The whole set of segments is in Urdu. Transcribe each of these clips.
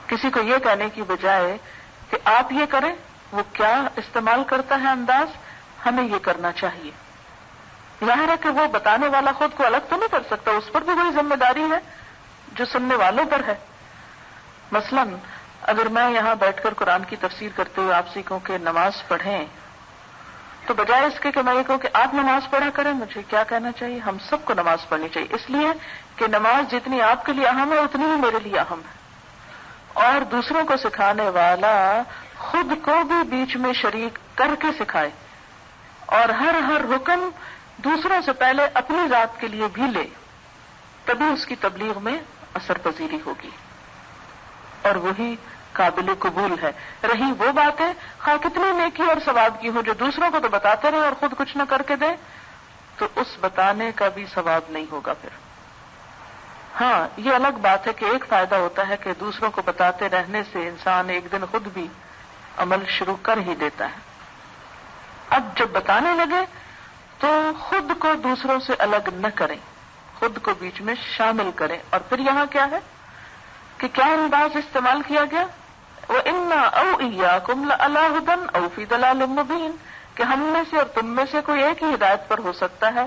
کسی کو یہ کہنے کی بجائے کہ آپ یہ کریں، وہ کیا استعمال کرتا ہے انداز، ہمیں یہ کرنا چاہیے. ظاہر ہے کہ وہ بتانے والا خود کو الگ تو نہیں کر سکتا، اس پر بھی کوئی ذمہ داری ہے جو سننے والوں پر ہے. مثلا اگر میں یہاں بیٹھ کر قرآن کی تفسیر کرتے ہوئے آپ سے کہوں کہ نماز پڑھیں، تو بجائے اس کے کہ میں یہ کہوں کہ آپ نماز پڑھا کریں، مجھے کیا کہنا چاہیے؟ ہم سب کو نماز پڑھنی چاہیے، اس لیے کہ نماز جتنی آپ کے لیے اہم ہے اتنی ہی میرے لیے اہم ہے. اور دوسروں کو سکھانے والا خود کو بھی بیچ میں شریک کر کے سکھائے، اور ہر حکم دوسروں سے پہلے اپنی ذات کے لیے بھی لے، تبھی اس کی تبلیغ میں اثر پذیری ہوگی، اور وہی قابل قبول ہے. رہی وہ باتیں خواہ کتنی نیکی اور ثواب کی ہو، جو دوسروں کو تو بتاتے رہے اور خود کچھ نہ کر کے دیں، تو اس بتانے کا بھی ثواب نہیں ہوگا پھر. ہاں یہ الگ بات ہے کہ ایک فائدہ ہوتا ہے کہ دوسروں کو بتاتے رہنے سے انسان ایک دن خود بھی عمل شروع کر ہی دیتا ہے. اب جب بتانے لگے تو خود کو دوسروں سے الگ نہ کریں، خود کو بیچ میں شامل کریں. اور پھر یہاں کیا ہے کہ کیا انداز استعمال کیا گیا؟ وَإِنَّا أَوْ إِيَّاكُمْ لَعَلَىٰ هُدًى أَوْ فِي ضَلَالٍ مُّبِينٍ، کہ ہم میں سے اور تم میں سے کوئی ایک ہی ہدایت پر ہو سکتا ہے،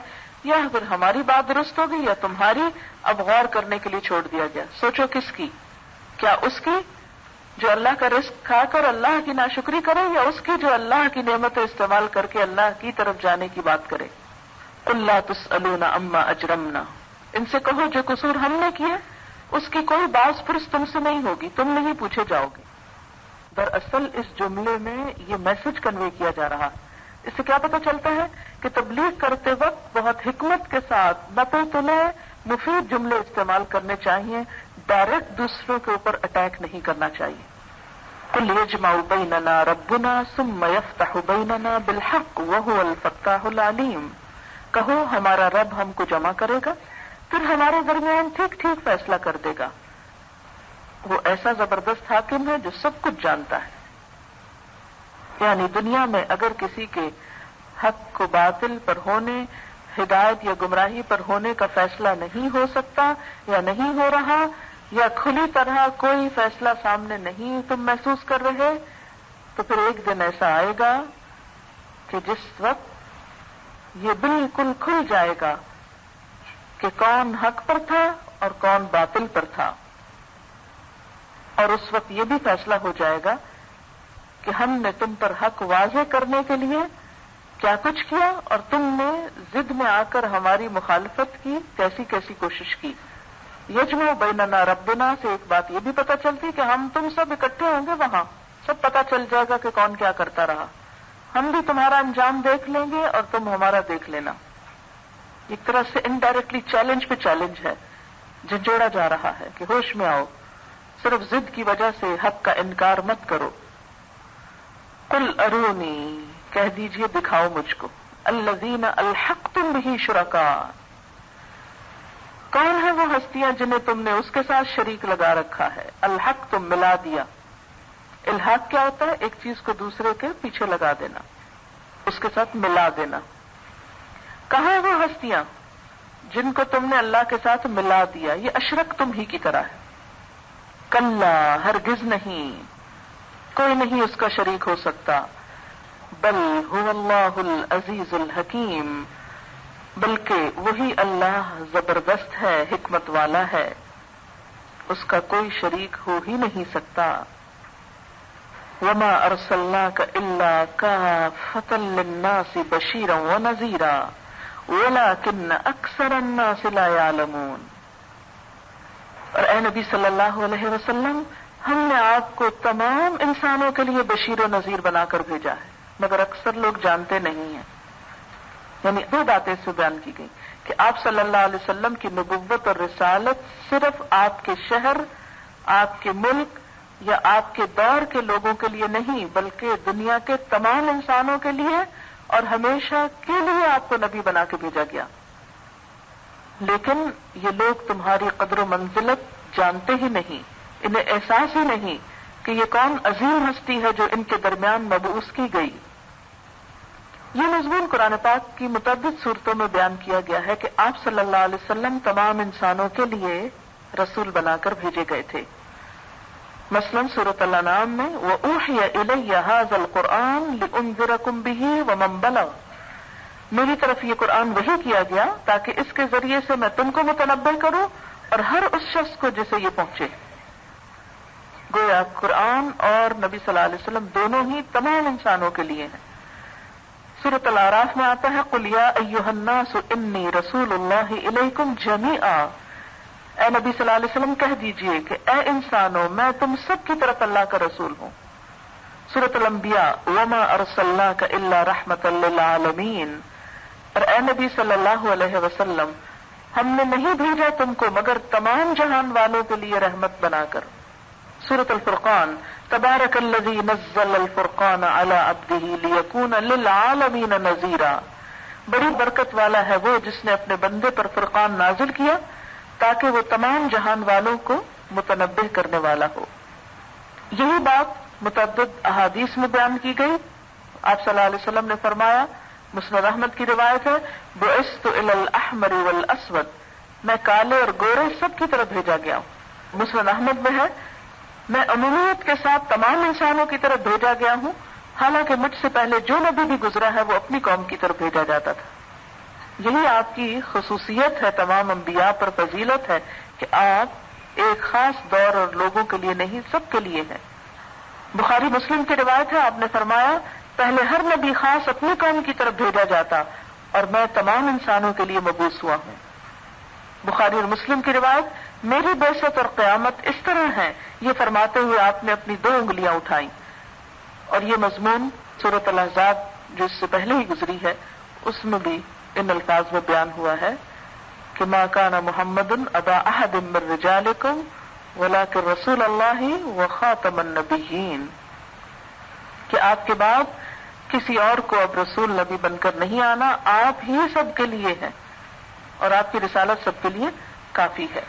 یا پھر ہماری بات درست ہوگی یا تمہاری. اب غور کرنے کے لیے چھوڑ دیا گیا. سوچو کس کی؟ کیا اس کی جو اللہ کا رزق کھا کر اللہ کی ناشکری کرے، یا اس کی جو اللہ کی نعمتیں استعمال کر کے اللہ کی طرف جانے کی بات کرے؟ قُل لَّا تُسْأَلُونَ عَمَّا أَجْرَمْنَا، ان سے کہو جو قصور ہم نے کیے اس کی کوئی باز پرس تم سے نہیں ہوگی، تم نہیں پوچھے جاؤ گے. دراصل اس جملے میں یہ میسج کنوے کیا جا رہا ہے. اس سے کیا پتہ چلتا ہے کہ تبلیغ کرتے وقت بہت حکمت کے ساتھ نپے تلے مفید جملے استعمال کرنے چاہیے، ڈائریکٹ دوسروں کے اوپر اٹیک نہیں کرنا چاہیے. قُلْ يَجْمَعُ بَيْنَنَا رَبُّنَا ثُمَّ يَفْتَحُ بَيْنَنَا بِالْحَقِّ وَهُوَ الْفَتَّاحُ الْعَلِيمُ، کہو ہمارا رب ہم کو جمع کرے گا، پھر ہمارے درمیان ٹھیک ٹھیک فیصلہ کر دے گا. وہ ایسا زبردست حاکم ہے جو سب کچھ جانتا ہے. یعنی دنیا میں اگر کسی کے حق کو باطل پر ہونے، ہدایت یا گمراہی پر ہونے کا فیصلہ نہیں ہو سکتا یا نہیں ہو رہا، یا کھلی طرح کوئی فیصلہ سامنے نہیں تم محسوس کر رہے، تو پھر ایک دن ایسا آئے گا کہ جس وقت یہ بالکل کھل جائے گا کہ کون حق پر تھا اور کون باطل پر تھا. اور اس وقت یہ بھی فیصلہ ہو جائے گا کہ ہم نے تم پر حق واضح کرنے کے لیے کیا کچھ کیا، اور تم نے ضد میں آ کر ہماری مخالفت کی کیسی کیسی کوشش کی. یجمع بیننا ربنا سے ایک بات یہ بھی پتہ چلتی کہ ہم تم سب اکٹھے ہوں گے، وہاں سب پتہ چل جائے گا کہ کون کیا کرتا رہا. ہم بھی تمہارا انجام دیکھ لیں گے اور تم ہمارا دیکھ لینا. ایک طرح سے انڈائریکٹلی چیلنج پہ چیلنج ہے، جھنجھوڑا جا رہا ہے کہ ہوش میں آؤ، صرف ضد کی وجہ سے حق کا انکار مت کرو. قل ارونی، کہہ دیجئے دکھاؤ مجھ کو، الذین الحقتم بہ شرکاء، کون ہے وہ ہستیاں جنہیں تم نے اس کے ساتھ شریک لگا رکھا ہے. الحق تم ملا دیا. الحاق کیا ہوتا ہے؟ ایک چیز کو دوسرے کے پیچھے لگا دینا، اس کے ساتھ ملا دینا. کہاں وہ ہستیاں جن کو تم نے اللہ کے ساتھ ملا دیا؟ یہ اشرک تم ہی کی طرح ہے. کلا، ہرگز نہیں، کوئی نہیں اس کا شریک ہو سکتا. بل هو اللہ العزیز الحکیم، بلکہ وہی اللہ زبردست ہے، حکمت والا ہے، اس کا کوئی شریک ہو ہی نہیں سکتا. وما ارسلناک الا کافۃ للناس بشیرا ونذیرا ولکن اکثر الناس لا یعلمون. اور اے نبی صلی اللہ علیہ وسلم، ہم نے آپ کو تمام انسانوں کے لیے بشیر و نذیر بنا کر بھیجا ہے، مگر اکثر لوگ جانتے نہیں ہیں. یعنی دو باتیں اس سے بیان کی گئی کہ آپ صلی اللہ علیہ وسلم کی نبوت اور رسالت صرف آپ کے شہر، آپ کے ملک یا آپ کے دور کے لوگوں کے لیے نہیں، بلکہ دنیا کے تمام انسانوں کے لیے اور ہمیشہ کے لیے آپ کو نبی بنا کے بھیجا گیا. لیکن یہ لوگ تمہاری قدر و منزلت جانتے ہی نہیں، انہیں احساس ہی نہیں کہ یہ کون عظیم ہستی ہے جو ان کے درمیان مبعوث کی گئی. یہ مضمون قرآن پاک کی متعدد صورتوں میں بیان کیا گیا ہے کہ آپ صلی اللہ علیہ وسلم تمام انسانوں کے لیے رسول بنا کر بھیجے گئے تھے. مثلا سورۃ الانعام میں وَأُوحِيَ إِلَيَّ هَذَا الْقُرْآنُ لِأُنذِرَكُم بِهِ وَمَن بَلَغَ، میری طرف یہ قرآن وحی کیا گیا تاکہ اس کے ذریعے سے میں تم کو متنبہ کروں اور ہر اس شخص کو جسے یہ پہنچے. گویا قرآن اور نبی صلی اللہ علیہ وسلم دونوں ہی تمام انسانوں کے لیے ہیں. سورۃ الاعراف میں آتا ہے قُلْ يَا أَيُّهَا النَّاسُ إِنِّي رَسُولُ اللَّهِ إِلَيْكُمْ جَمِيعًا، اے نبی صلی اللہ علیہ وسلم کہہ دیجئے کہ اے انسانوں میں تم سب کی طرف اللہ کا رسول ہوں. سورۃ الانبیاء وَمَا أَرْسَلْنَاكَ إِلَّا رَحْمَةً لِّلْعَالَمِينَ، اور اے نبی صلی اللہ علیہ وسلم ہم نے نہیں بھیجا تم کو مگر تمام جہان والوں کے لیے رحمت بنا کر. سورۃ الفرقان تبارک الذی نزل الفرقان علی عبدہ لیکون للعالمین نذیرا، بڑی برکت والا ہے وہ جس نے اپنے بندے پر فرقان نازل کیا تاکہ وہ تمام جہان والوں کو متنبہ کرنے والا ہو. یہی بات متعدد احادیث میں بیان کی گئی. آپ صلی اللہ علیہ وسلم نے فرمایا، مسند احمد کی روایت ہے، بعثت الی الاحمر والاسود، میں کالے اور گورے سب کی طرف بھیجا گیا ہوں. مسند احمد میں ہے، میں عمومیت کے ساتھ تمام انسانوں کی طرف بھیجا گیا ہوں، حالانکہ مجھ سے پہلے جو نبی بھی گزرا ہے وہ اپنی قوم کی طرف بھیجا جاتا تھا. یہی آپ کی خصوصیت ہے، تمام انبیاء پر فضیلت ہے کہ آپ ایک خاص دور اور لوگوں کے لیے نہیں سب کے لیے ہیں. بخاری مسلم کی روایت ہے، آپ نے فرمایا پہلے ہر نبی خاص اپنی قوم کی طرف بھیجا جاتا اور میں تمام انسانوں کے لیے مبعوث ہوا ہوں. بخاری اور مسلم کی روایت، میری بعثت اور قیامت اس طرح ہے، یہ فرماتے ہوئے آپ نے اپنی 2 انگلیاں اٹھائیں. اور یہ مضمون سورۃ الاحزاب جو اس سے پہلے ہی گزری ہے اس میں بھی ان الفاظ میں بیان ہوا ہے کہ ما کان محمد ابا احد من رجالکم ولکن رسول اللہ وخاتم النبیین، کہ آپ کے بعد کسی اور کو اب رسول نبی بن کر نہیں آنا، آپ ہی سب کے لیے ہیں اور آپ کی رسالت سب کے لیے کافی ہے.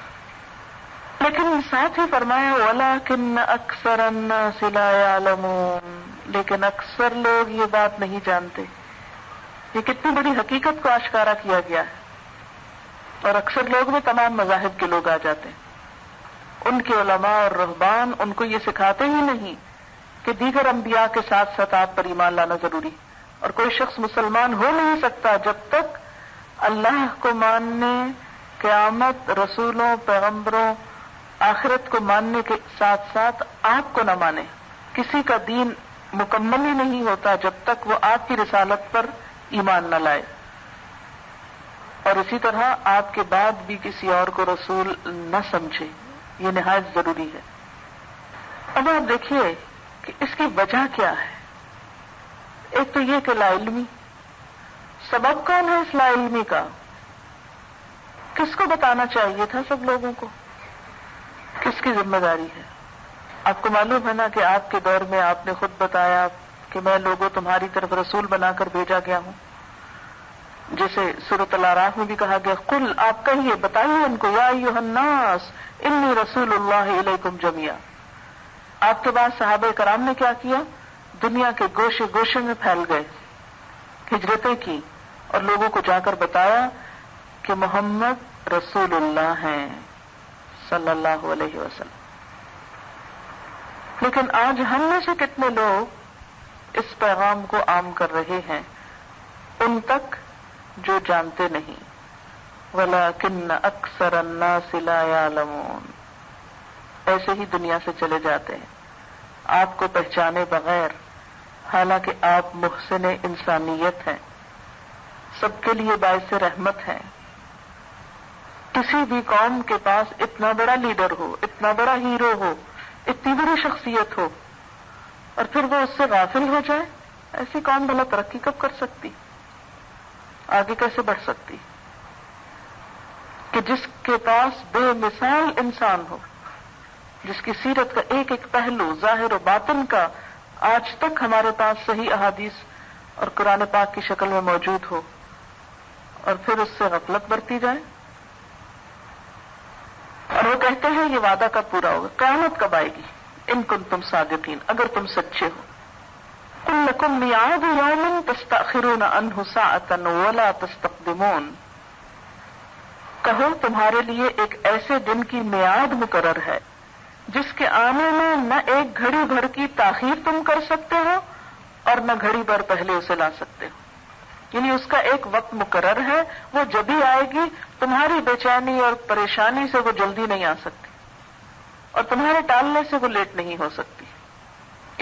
لیکن ساتھ ہی فرمایا وَلَكِنَّ أَكْثَرَ النَّاسِ لَا يَعْلَمُونَ، لیکن اکثر لوگ یہ بات نہیں جانتے. یہ کتنی بڑی حقیقت کو آشکارا کیا گیا ہے. اور اکثر لوگ میں تمام مذاہب کے لوگ آ جاتے ہیں. ان کے علماء اور رہبان ان کو یہ سکھاتے ہی نہیں کہ دیگر انبیاء کے ساتھ ساتھ آپ پر ایمان لانا ضروری، اور کوئی شخص مسلمان ہو نہیں سکتا جب تک اللہ کو ماننے، قیامت، رسولوں، پیغمبروں، آخرت کو ماننے کے ساتھ ساتھ آپ کو نہ مانے. کسی کا دین مکمل ہی نہیں ہوتا جب تک وہ آپ کی رسالت پر ایمان نہ لائے. اور اسی طرح آپ کے بعد بھی کسی اور کو رسول نہ سمجھے، یہ نہایت ضروری ہے. اب آپ دیکھیے کہ اس کی وجہ کیا ہے. ایک تو یہ کہ لا علمی. سبب کون ہے اس لا علمی کا؟ کس کو بتانا چاہیے تھا سب لوگوں کو؟ کس کی ذمہ داری ہے؟ آپ کو معلوم ہے نا کہ آپ کے دور میں آپ نے خود بتایا کہ میں لوگوں تمہاری طرف رسول بنا کر بھیجا گیا ہوں. جیسے سورۃ الاعراف میں بھی کہا گیا قل، آپ کہیے بتائیے ان کو، یا ایھا الناس انی رسول اللہ الیکم جمیعا. آپ کے بعد صحابہ کرام نے کیا کیا؟ دنیا کے گوشے گوشے میں پھیل گئے، ہجرتیں کی اور لوگوں کو جا کر بتایا کہ محمد رسول اللہ ہیں صلی اللہ علیہ وسلم. لیکن آج ہم میں سے کتنے لوگ اس پیغام کو عام کر رہے ہیں ان تک جو جانتے نہیں. وَلَكِنَّ أَكْثَرَ النَّاسِ لَا يَعْلَمُونَ، ایسے ہی دنیا سے چلے جاتے ہیں آپ کو پہچانے بغیر، حالانکہ آپ محسن انسانیت ہیں، سب کے لیے باعث رحمت ہیں. کسی بھی قوم کے پاس اتنا بڑا لیڈر ہو، اتنا بڑا ہیرو ہو، اتنی بڑی شخصیت ہو اور پھر وہ اس سے غافل ہو جائے، ایسی قوم بھلا ترقی کب کر سکتی؟ آگے کیسے بڑھ سکتی؟ کہ جس کے پاس بے مثال انسان ہو، جس کی سیرت کا ایک ایک پہلو ظاہر و باطن کا آج تک ہمارے پاس صحیح احادیث اور قرآن پاک کی شکل میں موجود ہو، اور پھر اس سے غفلت برتی جائے. اور وہ کہتے ہیں یہ وعدہ کب پورا ہوگا؟ قیامت کب آئے گی؟ ان کنتم صادقین، اگر تم سچے ہو. قل لکم میعاد یوم تستأخرون عنہ ساعۃ ولا تستقدمون، کہو تمہارے لیے ایک ایسے دن کی میعاد مقرر ہے جس کے آنے میں نہ ایک گھڑی بھر کی تاخیر تم کر سکتے ہو اور نہ گھڑی بھر پہلے اسے لا سکتے ہو. یعنی اس کا ایک وقت مقرر ہے، وہ جب ہی آئے گی. تمہاری بے چینی اور پریشانی سے وہ جلدی نہیں آ سکتی اور تمہارے ٹالنے سے وہ لیٹ نہیں ہو سکتی.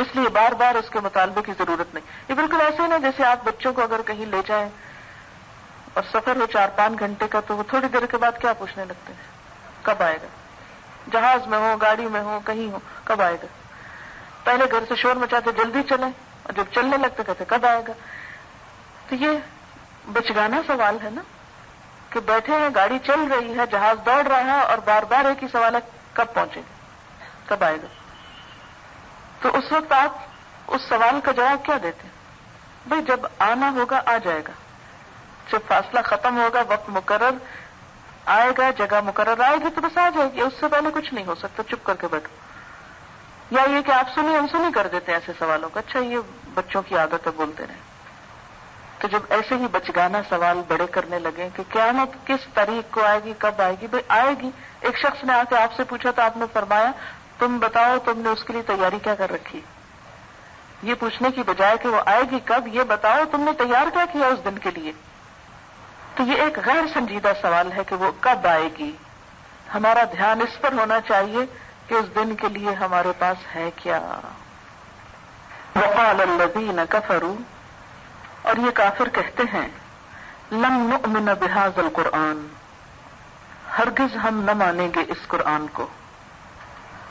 اس لیے بار بار اس کے مطالبے کی ضرورت نہیں. یہ بالکل ایسے نا جیسے آپ بچوں کو اگر کہیں لے جائیں اور سفر ہو 4-5 گھنٹے کا تو وہ تھوڑی دیر کے بعد کیا پوچھنے لگتے ہیں؟ کب آئے گا؟ جہاز میں ہو، گاڑی میں ہو، کہیں ہو، کب آئے گا؟ پہلے گھر سے شور مچاتے جلدی چلیں اور جب چلنے لگتے کہتے کب آئے گا؟ تو یہ بچگانا سوال ہے نا کہ بیٹھے ہیں، گاڑی چل رہی ہے، جہاز دوڑ رہا ہے اور بار بار ایک ہی سوال ہے کب پہنچے گا، کب آئے گا؟ تو اس وقت آپ اس سوال کا جواب کیا دیتے ہیں؟ بھئی جب آنا ہوگا آ جائے گا، جب فاصلہ ختم ہوگا، وقت مقرر آئے گا، جگہ مقرر آئے گی تو بس آ جائے گی، اس سے پہلے کچھ نہیں ہو سکتا، چپ کر کے بیٹھو. یا یہ کہ آپ سنی انسنی کر دیتے ہیں ایسے سوالوں کا، اچھا یہ بچوں کی عادت ہے بولتے رہے. تو جب ایسے ہی بچگانا سوال بڑے کرنے لگے کہ قیامت کس تاریخ کو آئے گی، کب آئے گی؟ بھئی آئے گی. ایک شخص نے آ کے آپ سے پوچھا تو آپ نے فرمایا تم بتاؤ تم نے اس کے لیے تیاری کیا کر رکھی؟ یہ پوچھنے کی بجائے کہ وہ آئے گی کب، یہ بتاؤ تم نے تیار کیا کیا اس دن کے لیے. تو یہ ایک غیر سنجیدہ سوال ہے کہ وہ کب آئے گی. ہمارا دھیان اس پر ہونا چاہیے کہ اس دن کے لیے ہمارے پاس ہے کیا. وقال الذین کفروا، اور یہ کافر کہتے ہیں لن نؤمن بہذا القرآن، ہرگز ہم نہ مانیں گے اس قرآن کو.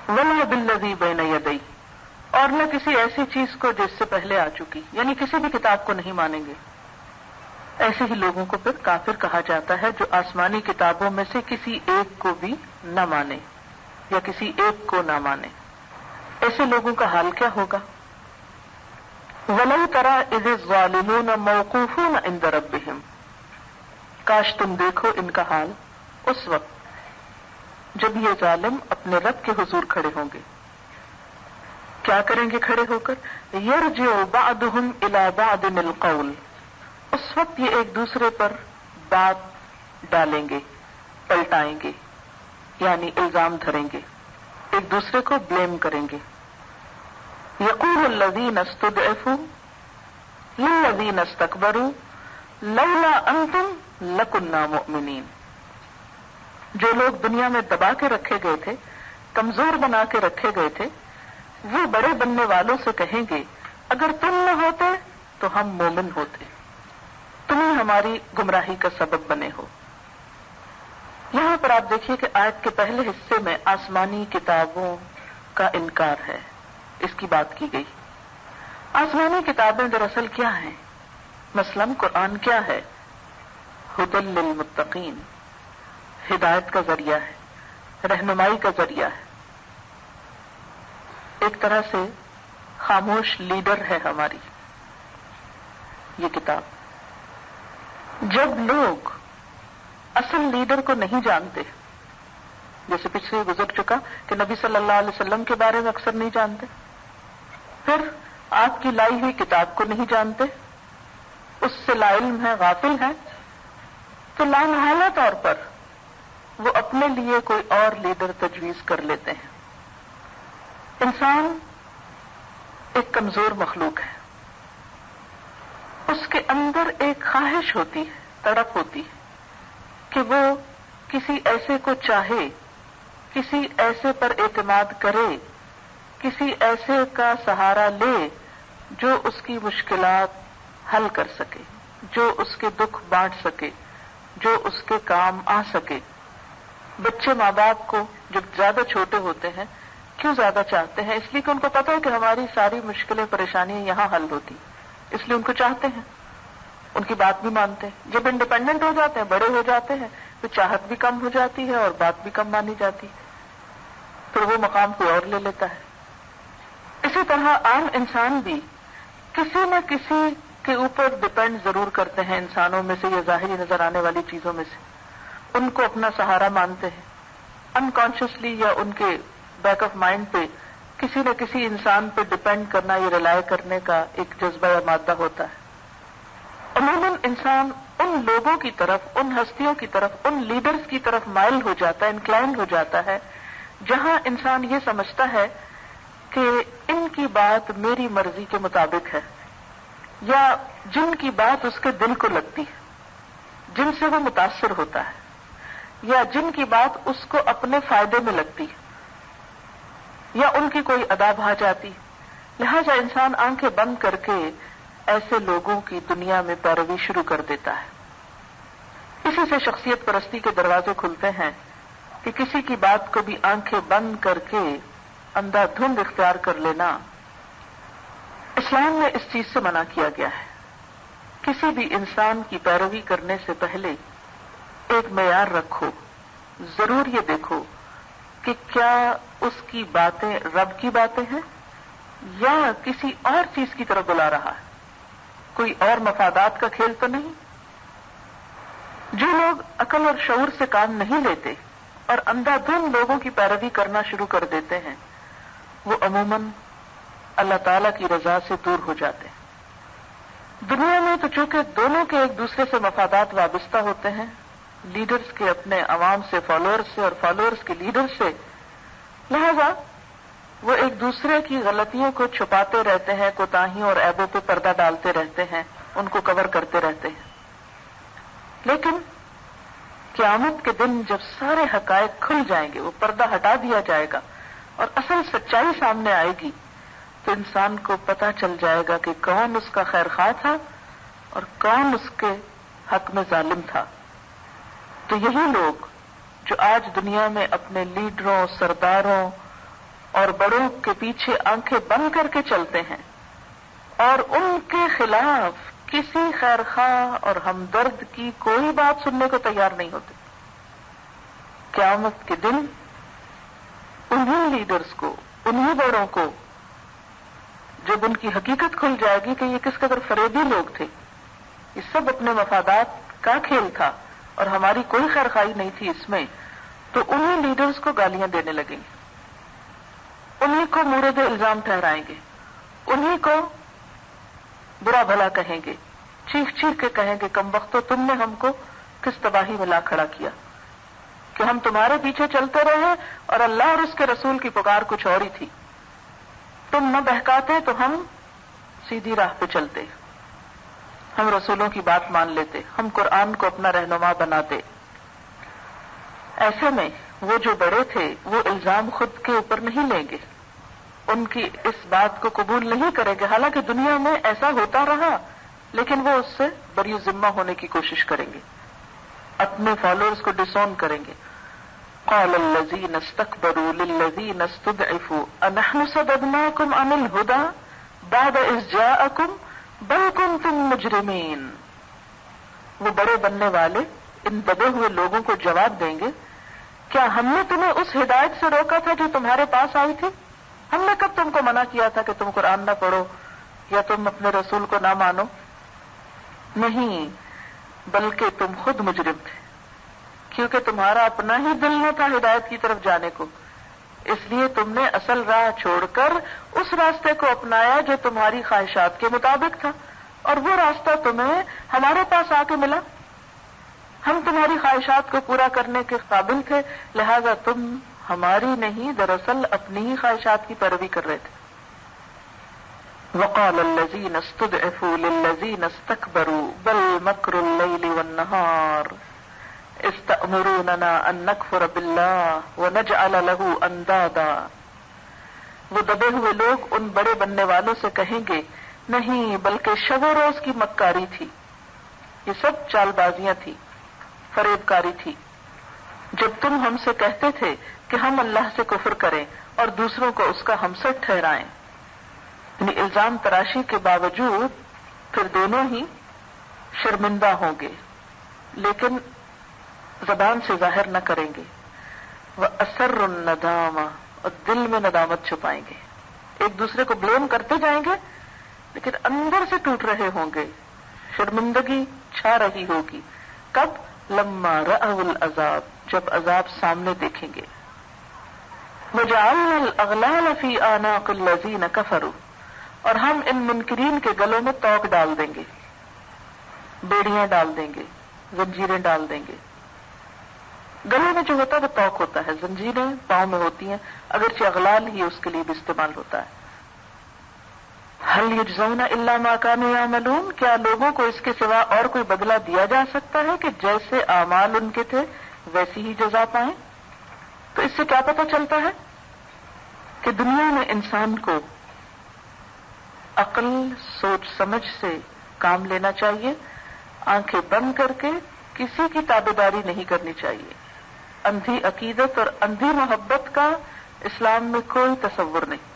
ولا بالذی بین یدیہ، اور نہ کسی ایسی چیز کو جس سے پہلے آ چکی، یعنی کسی بھی کتاب کو نہیں مانیں گے. ایسے ہی لوگوں کو پھر کافر کہا جاتا ہے جو آسمانی کتابوں میں سے کسی ایک کو بھی نہ مانے یا کسی ایک کو نہ مانے. ایسے لوگوں کا حال کیا ہوگا؟ وَلَوْ تَرَىٰ إِذِ الظَّالِمُونَ مَوْقُوفُونَ عِندَ رَبِّهِمْ، کاش تم دیکھو ان کا حال اس وقت جب یہ ظالم اپنے رب کے حضور کھڑے ہوں گے. کیا کریں گے کھڑے ہو کر؟ يَرْجِعُ بَعْضُهُمْ إِلَىٰ بَعْضٍ الْقَوْلِ، اس وقت یہ ایک دوسرے پر بات ڈالیں گے، پلٹائیں گے، یعنی الزام دھریں گے، ایک دوسرے کو بلیم کریں گے. یقول الذین استضعفوا للذین استکبروا لولا انتم لکنا مؤمنین، جو لوگ دنیا میں دبا کے رکھے گئے تھے، کمزور بنا کے رکھے گئے تھے، وہ بڑے بننے والوں سے کہیں گے اگر تم نہ ہوتے تو ہم مومن ہوتے، تم ہی ہماری گمراہی کا سبب بنے ہو. یہاں پر آپ دیکھیے کہ آیت کے پہلے حصے میں آسمانی کتابوں کا انکار ہے، اس کی بات کی گئی. آسمانی کتابیں دراصل کیا ہیں؟ مثلاً قرآن کیا ہے؟ ہدی للمتقین، ہدایت کا ذریعہ ہے، رہنمائی کا ذریعہ ہے، ایک طرح سے خاموش لیڈر ہے ہماری یہ کتاب. جب لوگ اصل لیڈر کو نہیں جانتے، جیسے پیچھے گزر چکا کہ نبی صلی اللہ علیہ وسلم کے بارے میں اکثر نہیں جانتے، پھر آپ کی لائی ہوئی کتاب کو نہیں جانتے، اس سے لا علم ہے، غافل ہے، تو لامحالہ طور پر وہ اپنے لیے کوئی اور لیڈر تجویز کر لیتے ہیں. انسان ایک کمزور مخلوق ہے، اس کے اندر ایک خواہش ہوتی ہے، تڑپ ہوتی ہے کہ وہ کسی ایسے کو چاہے، کسی ایسے پر اعتماد کرے، کسی ایسے کا سہارا لے جو اس کی مشکلات حل کر سکے، جو اس کے دکھ بانٹ سکے، جو اس کے کام آ سکے. بچے ماں باپ کو جب زیادہ چھوٹے ہوتے ہیں کیوں زیادہ چاہتے ہیں؟ اس لیے کہ ان کو پتہ ہے کہ ہماری ساری مشکلیں پریشانیاں یہاں حل ہوتی، اس لیے ان کو چاہتے ہیں، ان کی بات بھی مانتے ہیں. جب انڈیپینڈنٹ ہو جاتے ہیں، بڑے ہو جاتے ہیں، تو چاہت بھی کم ہو جاتی ہے اور بات بھی کم مانی جاتی ہے، پھر وہ مقام کوئی اور لے لیتا ہے. اسی طرح عام انسان بھی کسی نہ کسی کے اوپر ڈپینڈ ضرور کرتے ہیں. انسانوں میں سے یا ظاہری نظر آنے والی چیزوں میں سے ان کو اپنا سہارا مانتے ہیں. انکانشیسلی یا ان کے بیک آف مائنڈ پہ کسی نہ کسی انسان پہ ڈپینڈ کرنا، یہ ریلائی کرنے کا ایک جذبہ یا مادہ ہوتا ہے. عموماً انسان ان لوگوں کی طرف، ان ہستیوں کی طرف، ان لیڈرز کی طرف مائل ہو جاتا ہے، انکلائنڈ ہو جاتا ہے جہاں انسان یہ سمجھتا ہے کہ ان کی بات میری مرضی کے مطابق ہے، یا جن کی بات اس کے دل کو لگتی ہے، جن سے وہ متاثر ہوتا ہے، یا جن کی بات اس کو اپنے فائدے میں لگتی ہے، یا ان کی کوئی ادا بھا جاتی، لہذا انسان آنکھیں بند کر کے ایسے لوگوں کی دنیا میں پیروی شروع کر دیتا ہے۔ اسی سے شخصیت پرستی کے دروازے کھلتے ہیں کہ کسی کی بات کو بھی آنکھیں بند کر کے اندھا دھند اختیار کر لینا اسلام میں اس چیز سے منع کیا گیا ہے۔ کسی بھی انسان کی پیروی کرنے سے پہلے ایک معیار رکھو، ضرور یہ دیکھو کہ کیا اس کی باتیں رب کی باتیں ہیں یا کسی اور چیز کی طرف بلا رہا ہے، کوئی اور مفادات کا کھیل تو نہیں۔ جو لوگ عقل اور شعور سے کام نہیں لیتے اور اندھا دھند لوگوں کی پیروی کرنا شروع کر دیتے ہیں، وہ عموماً اللہ تعالی کی رضا سے دور ہو جاتے ہیں۔ دنیا میں تو چونکہ دونوں کے ایک دوسرے سے مفادات وابستہ ہوتے ہیں، لیڈرز کے اپنے عوام سے، فالوورز سے، اور فالوورز کے لیڈرز سے، لہذا وہ ایک دوسرے کی غلطیوں کو چھپاتے رہتے ہیں، کوتاہیوں اور عیبوں پہ پردہ ڈالتے رہتے ہیں، ان کو کور کرتے رہتے ہیں۔ لیکن قیامت کے دن جب سارے حقائق کھل جائیں گے، وہ پردہ ہٹا دیا جائے گا اور اصل سچائی سامنے آئے گی، تو انسان کو پتہ چل جائے گا کہ کون اس کا خیر خواہ تھا اور کون اس کے حق میں ظالم تھا۔ تو یہی لوگ جو آج دنیا میں اپنے لیڈروں، سرداروں اور بڑوں کے پیچھے آنکھیں بند کر کے چلتے ہیں اور ان کے خلاف کسی خیر خواہ اور ہمدرد کی کوئی بات سننے کو تیار نہیں ہوتے، قیامت کے دن انہی لیڈرز کو، انہی بڑوں کو، جب ان کی حقیقت کھل جائے گی کہ یہ کس قدر فریبی لوگ تھے، یہ سب اپنے مفادات کا کھیل تھا اور ہماری کوئی خیر خواہی نہیں تھی اس میں، تو انہی لیڈرز کو گالیاں دینے لگیں گے، انہی کو مورد الزام ٹھہرائیں گے، انہی کو برا بھلا کہیں گے، چیخ چیخ کے کہیں گے کم وقتو تم نے ہم کو کس تباہی میں لا کھڑا کیا کہ ہم تمہارے پیچھے چلتے رہے اور اللہ اور اس کے رسول کی پکار کچھ اور ہی تھی، تم نہ بہکاتے تو ہم سیدھی راہ پہ چلتے، ہم رسولوں کی بات مان لیتے، ہم قرآن کو اپنا رہنما بناتے۔ ایسے میں وہ جو بڑے تھے وہ الزام خود کے اوپر نہیں لیں گے، ان کی اس بات کو قبول نہیں کریں گے، حالانکہ دنیا میں ایسا ہوتا رہا، لیکن وہ اس سے بری ذمہ ہونے کی کوشش کریں گے، اپنے فالوورز کو ڈسون کریں گے۔ قال الذين استكبروا للذين استضعفوا أنحن صددناكم عن الهدى بعد إذ جاءكم بل كنتم مجرمين۔ وہ بڑے بننے والے ان دبے ہوئے لوگوں کو جواب دیں گے، کیا ہم نے تمہیں اس ہدایت سے روکا تھا جو تمہارے پاس آئی تھی؟ ہم نے کب تم کو منع کیا تھا کہ تم قرآن نہ پڑھو یا تم اپنے رسول کو نہ مانو؟ نہیں، بلکہ تم خود مجرم تھے، کیونکہ تمہارا اپنا ہی دل نہ تھا ہدایت کی طرف جانے کو، اس لیے تم نے اصل راہ چھوڑ کر اس راستے کو اپنایا جو تمہاری خواہشات کے مطابق تھا، اور وہ راستہ تمہیں ہمارے پاس آ کے ملا، ہم تمہاری خواہشات کو پورا کرنے کے قابل تھے، لہذا تم ہماری نہیں دراصل اپنی ہی خواہشات کی پیروی کر رہے تھے۔ وقال الذين استضعفوا للذين استكبروا بل مكر الليل والنهار إذ تأمروننا أن نكفر بالله ونجعل له أندادا۔ وہ دبے ہوئے لوگ ان بڑے بننے والوں سے کہیں گے، نہیں بلکہ شب و روز کی مکاری تھی، یہ سب چال بازیاں تھی، فریب کاری تھی، جب تم ہم سے کہتے تھے کہ ہم اللہ سے کفر کریں اور دوسروں کو اس کا ہمسر ٹھہرائیں۔ یعنی الزام تراشی کے باوجود پھر دونوں ہی شرمندہ ہوں گے، لیکن زبان سے ظاہر نہ کریں گے، وَأَسَرُّ النَّدَامَ، اور دل میں ندامت چھپائیں گے، ایک دوسرے کو بلیم کرتے جائیں گے لیکن اندر سے ٹوٹ رہے ہوں گے، شرمندگی چھا رہی ہوگی۔ کب؟ لما رأوا العذاب، جب عذاب سامنے دیکھیں گے۔ وجعلنا الاغلال فی اعناق الذین کفروا، اور ہم ان منکرین کے گلوں میں توق ڈال دیں گے، بیڑیاں ڈال دیں گے، زنجیریں ڈال دیں گے۔ گلے میں جو ہوتا ہے وہ توق ہوتا ہے، زنجیریں پاؤں میں ہوتی ہیں، اگرچہ اغلال ہی اس کے لیے بھی استعمال ہوتا ہے۔ هل یجزون الا ما كانوا يعملون، کیا لوگوں کو اس کے سوا اور کوئی بدلہ دیا جا سکتا ہے کہ جیسے اعمال ان کے تھے ویسی ہی جزا پائیں؟ تو اس سے کیا پتہ چلتا ہے کہ دنیا میں انسان کو عقل سوچ سمجھ سے کام لینا چاہیے، آنکھیں بند کر کے کسی کی تابعداری نہیں کرنی چاہیے۔ اندھی عقیدت اور اندھی محبت کا اسلام میں کوئی تصور نہیں،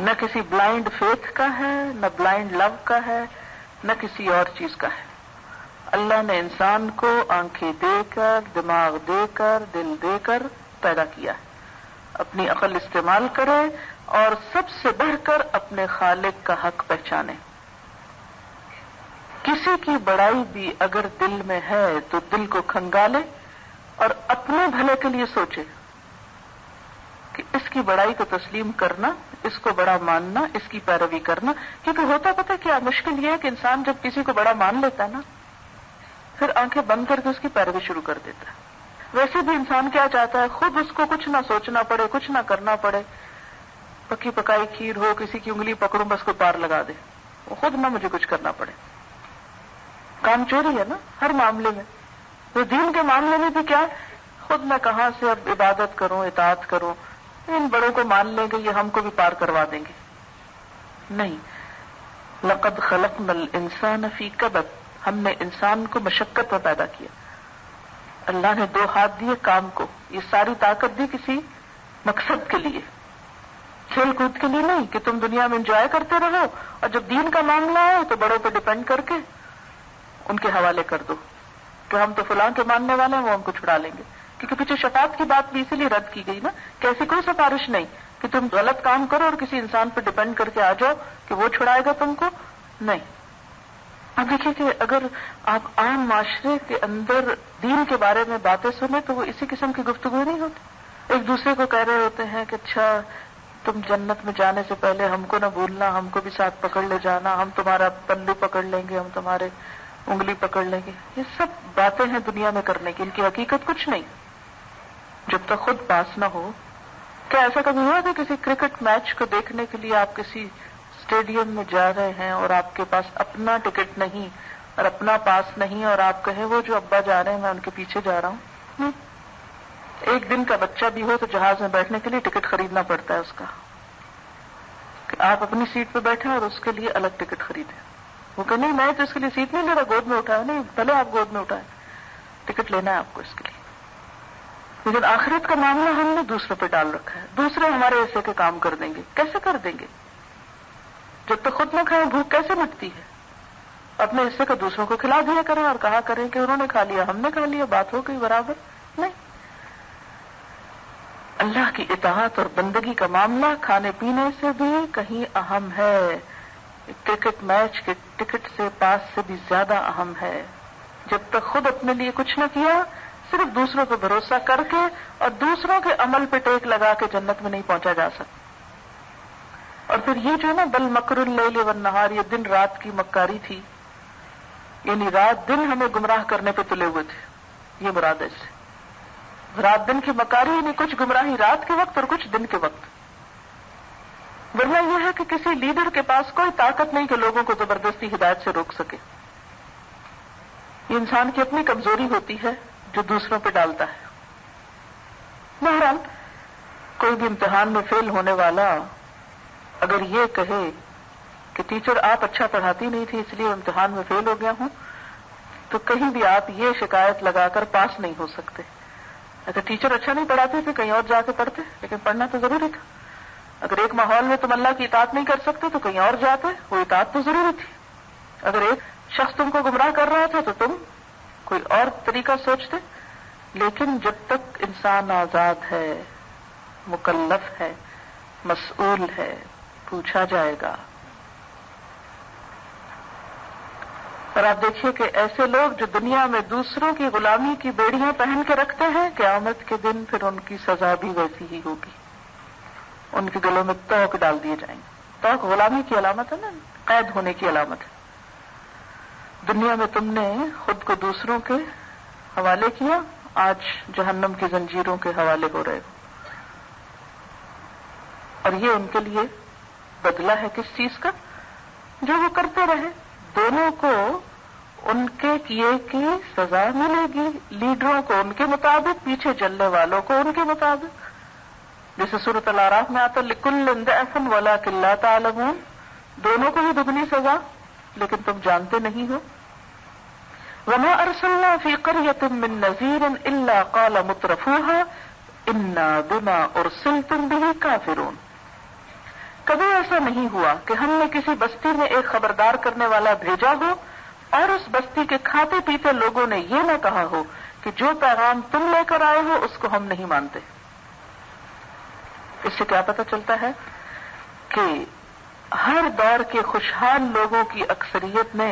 نہ کسی بلائنڈ فیتھ کا ہے، نہ بلائنڈ لو کا ہے، نہ کسی اور چیز کا ہے۔ اللہ نے انسان کو آنکھیں دے کر، دماغ دے کر، دل دے کر پیدا کیا ہے، اپنی عقل استعمال کرے اور سب سے بڑھ کر اپنے خالق کا حق پہچانے۔ کسی کی بڑائی بھی اگر دل میں ہے تو دل کو کھنگالے اور اپنے بھلے کے لیے سوچے کہ اس کی بڑائی کو تسلیم کرنا، اس کو بڑا ماننا، اس کی پیروی کرنا۔ کیونکہ ہوتا پتہ کیا مشکل یہ ہے کہ انسان جب کسی کو بڑا مان لیتا ہے نا، پھر آنکھیں بند کر کے اس کی پیروی شروع کر دیتا ہے۔ ویسے بھی انسان کیا چاہتا ہے، خود اس کو کچھ نہ سوچنا پڑے، کچھ نہ کرنا پڑے، پکی پکائی کھیر ہو، کسی کی انگلی پکڑوں بس کو پار لگا دے، وہ خود نہ مجھے کچھ کرنا پڑے۔ کام چوری ہے نا ہر معاملے میں، تو دین کے معاملے میں بھی کیا، خود میں کہاں سے اب عبادت کروں، اطاعت کروں، ان بڑوں کو مان لیں گے یہ ہم کو بھی پار کروا دیں گے۔ نہیں، لقد خلقنا الانسان فی کبد، ہم نے انسان کو مشقت میں پیدا کیا۔ اللہ نے 2 ہاتھ دیے کام کو، یہ ساری طاقت دی کسی مقصد کے لیے، کھیل کود کے لیے نہیں کہ تم دنیا میں انجوائے کرتے رہو اور جب دین کا معاملہ ہے تو بڑوں پہ ڈیپینڈ کر کے ان کے حوالے کر دو کہ ہم تو فلاں کے ماننے والے ہیں، وہ ہم کو چھڑا لیں گے۔ کیونکہ پیچھے شفاعت کی بات بھی اسی لیے رد کی گئی نا کہ ایسی کوئی سفارش نہیں کہ تم غلط کام کرو اور کسی انسان پہ ڈیپینڈ کر کے آ جاؤ کہ وہ چھڑائے گا تم کو، نہیں۔ اب دیکھیے کہ اگر آپ عام معاشرے کے اندر دین کے بارے میں باتیں سنیں تو وہ اسی قسم کی گفتگو نہیں ہوتی۔ ایک دوسرے کو کہہ رہے ہوتے ہیں کہ اچھا تم جنت میں جانے سے پہلے ہم کو نہ بھولنا، ہم کو بھی ساتھ پکڑ لے جانا، ہم تمہارا پلو پکڑ لیں گے، ہم تمہارے انگلی پکڑ لیں گے۔ یہ سب باتیں ہیں دنیا میں کرنے کی، ان کی حقیقت کچھ نہیں جب تک خود پاس نہ ہو۔ کیا ایسا کبھی ہوا کہ کسی کرکٹ میچ کو دیکھنے کے لیے آپ کسی اسٹیڈیم میں جا رہے ہیں اور آپ کے پاس اپنا ٹکٹ نہیں اور اپنا پاس نہیں اور آپ کہیں وہ جو ابا جا رہے ہیں میں ان کے پیچھے جا رہا ہوں؟ ایک دن کا بچہ بھی ہو تو جہاز میں بیٹھنے کے لیے ٹکٹ خریدنا پڑتا ہے اس کا، کہ آپ اپنی سیٹ پہ بیٹھیں اور اس کے لیے الگ ٹکٹ خریدیں۔ وہ کہ نہیں میں تو اس کے لیے سیٹ نہیں لے رہا، گود میں اٹھایا، نہیں پہلے آپ گود میں اٹھائیں، ٹکٹ لینا ہے آپ کو اس کے لیے۔ لیکن آخرت کا معاملہ ہم نے دوسروں پہ ڈال رکھا ہے، دوسرے ہمارے حصے کے کام کر دیں گے۔ کیسے کر دیں گے؟ جب تک خود نہ کھائیں بھوک کیسے مٹتی ہے؟ اپنے حصے کا دوسروں کو کھلا دیا کریں اور کہا کریں کہ انہوں نے کھا لیا ہم نے کھا لیا، بات ہو گئی برابر۔ نہیں، اللہ کی اطاعت اور بندگی کا معاملہ کھانے پینے سے بھی کہیں اہم ہے، کرکٹ میچ کے ٹکٹ سے پاس سے بھی زیادہ اہم ہے۔ جب تک خود اپنے لیے کچھ نہ کیا، صرف دوسروں پہ بھروسہ کر کے اور دوسروں کے عمل پہ ٹیک لگا کے جنت میں نہیں پہنچا جا سکتا۔ اور پھر یہ جو ہے نا بل مکر اللیل والنہار، یہ دن رات کی مکاری تھی، یعنی رات دن ہمیں گمراہ کرنے پہ تلے ہوئے تھے، یہ مراد ہے اس سے۔ رات دن کی مکاری یعنی کچھ گمراہی رات کے وقت اور کچھ دن کے وقت۔ ورنہ یہ ہے کہ کسی لیڈر کے پاس کوئی طاقت نہیں کہ لوگوں کو زبردستی ہدایت سے روک سکے، یہ انسان کی اپنی کمزوری ہوتی ہے جو دوسروں پہ ڈالتا ہے۔ بہرحال کوئی بھی امتحان میں فیل ہونے والا اگر یہ کہے کہ ٹیچر آپ اچھا پڑھاتی نہیں تھی اس لیے امتحان میں فیل ہو گیا ہوں، تو کہیں بھی آپ یہ شکایت لگا کر پاس نہیں ہو سکتے۔ اگر ٹیچر اچھا نہیں پڑھاتے تھے کہیں اور جا کے پڑھتے، لیکن پڑھنا تو ضروری تھا۔ اگر ایک ماحول میں تم اللہ کی اطاعت نہیں کر سکتے تو کہیں اور جاتے، وہ اطاعت تو ضروری تھی۔ اگر ایک شخص تم کو گمراہ کر رہا تھا تو تم کوئی اور طریقہ سوچتے۔ لیکن جب تک انسان آزاد ہے، مکلف ہے، مسئول ہے، پوچھا جائے گا۔ اور آپ دیکھیے کہ ایسے لوگ جو دنیا میں دوسروں کی غلامی کی بیڑیاں پہن کے رکھتے ہیں، قیامت کے دن پھر ان کی سزا بھی ویسی ہی ہوگی، ان کے گلوں میں توق ڈال دیے جائیں گے۔ توق غلامی کی علامت ہے نا، قید ہونے کی علامت ہے۔ دنیا میں تم نے خود کو دوسروں کے حوالے کیا آج جہنم کی زنجیروں کے حوالے ہو رہے ہو. اور یہ ان کے لیے بدلہ ہے کس چیز کا؟ جو وہ کرتے رہے. دونوں کو ان کے کیے کی سزا ملے گی، لیڈروں کو ان کے مطابق، پیچھے چلنے والوں کو ان کے مطابق. جیسے سورۃ الاعراف میں آتا لِكُلٍّ ضِعْفٌ وَلَٰكِن لَّا تَعْلَمُونَ، دونوں کو ہی دگنی سزا لیکن تم جانتے نہیں ہو. وَمَا أَرْسَلْنَا فِي قَرْيَةٍ مِّن نَّذِيرٍ إِلَّا قَالَ مُتْرَفُوهَا إِنَّا بِمَا أُرْسِلْتُم بِهِ كَافِرُونَ. کبھی ایسا نہیں ہوا کہ ہم نے کسی بستی میں ایک خبردار کرنے والا بھیجا ہو اور اس بستی کے کھاتے پیتے لوگوں نے یہ نہ کہا ہو کہ جو پیغام تم لے کر آئے ہو اس کو ہم نہیں مانتے. اس سے کیا پتہ چلتا ہے کہ ہر دور کے خوشحال لوگوں کی اکثریت نے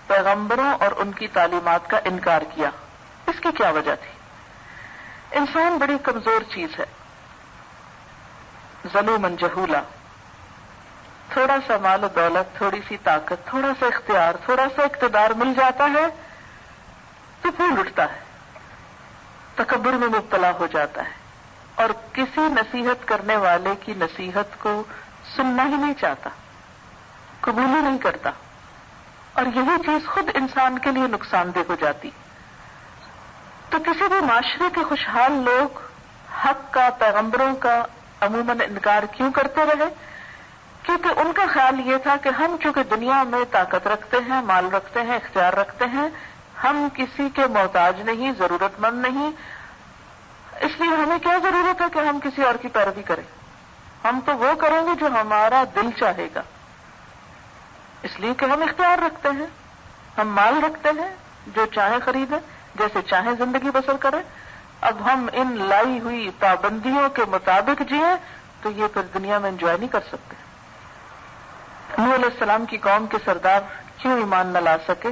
پیغمبروں اور ان کی تعلیمات کا انکار کیا. اس کی کیا وجہ تھی؟ انسان بڑی کمزور چیز ہے، ظلوماً جہولا. تھوڑا سا مال و دولت، تھوڑی سی طاقت، تھوڑا سا اختیار، تھوڑا سا اقتدار مل جاتا ہے تو پھول اٹھتا ہے، تکبر میں مبتلا ہو جاتا ہے اور کسی نصیحت کرنے والے کی نصیحت کو سننا ہی نہیں چاہتا، قبول ہی نہیں کرتا. اور یہی چیز خود انسان کے لیے نقصان دہ ہو جاتی. تو کسی بھی معاشرے کے خوشحال لوگ حق کا، پیغمبروں کا عموماً انکار کیوں کرتے رہے؟ کیونکہ ان کا خیال یہ تھا کہ ہم چونکہ دنیا میں طاقت رکھتے ہیں، مال رکھتے ہیں، اختیار رکھتے ہیں، ہم کسی کے محتاج نہیں، ضرورت مند نہیں، اس لیے ہمیں کیا ضرورت ہے کہ ہم کسی اور کی پیروی کریں. ہم تو وہ کریں گے جو ہمارا دل چاہے گا، اس لیے کہ ہم اختیار رکھتے ہیں، ہم مال رکھتے ہیں، جو چاہیں خریدیں، جیسے چاہیں زندگی بسر کریں. اب ہم ان لائی ہوئی پابندیوں کے مطابق جئیں تو یہ پھر دنیا میں انجوائے نہیں کر سکتے. نوح علیہ السلام کی قوم کے سردار کیوں ایمان نہ لا سکے؟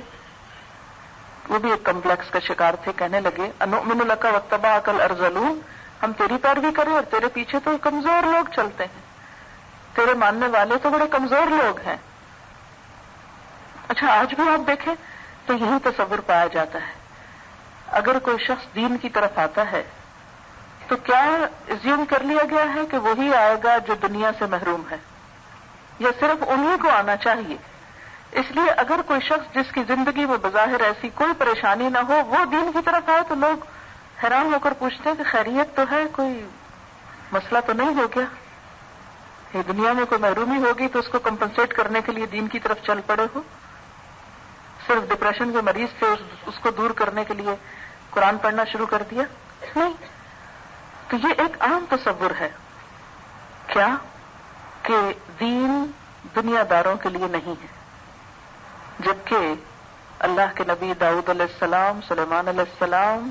وہ بھی ایک کمپلیکس کا شکار تھے. کہنے لگے انؤمن لک واتبعک الارذلون، ہم تیری پیروی کریں اور تیرے پیچھے تو کمزور لوگ چلتے ہیں، تیرے ماننے والے تو بڑے کمزور لوگ ہیں. اچھا آج بھی آپ دیکھیں تو یہی تصور پایا جاتا ہے. اگر کوئی شخص دین کی طرف آتا ہے تو کیا ایزیوم کر لیا گیا ہے کہ وہی آئے گا جو دنیا سے محروم ہے، یا صرف انہی کو آنا چاہیے؟ اس لیے اگر کوئی شخص جس کی زندگی میں بظاہر ایسی کوئی پریشانی نہ ہو وہ دین کی طرف آئے تو لوگ حیران ہو کر پوچھتے ہیں کہ خیریت تو ہے، کوئی مسئلہ تو نہیں ہو گیا؟ یہ دنیا میں کوئی محرومی ہوگی تو اس کو کمپنسیٹ کرنے کے لیے دین کی طرف چل پڑے ہو؟ صرف ڈپریشن کے مریض سے اس کو دور کرنے کے لیے قرآن پڑھنا شروع کر دیا؟ نہیں. تو یہ ایک عام تصور ہے کیا کہ دین دنیا داروں کے لیے نہیں ہے، جبکہ اللہ کے نبی داؤد علیہ السلام، سلیمان علیہ السلام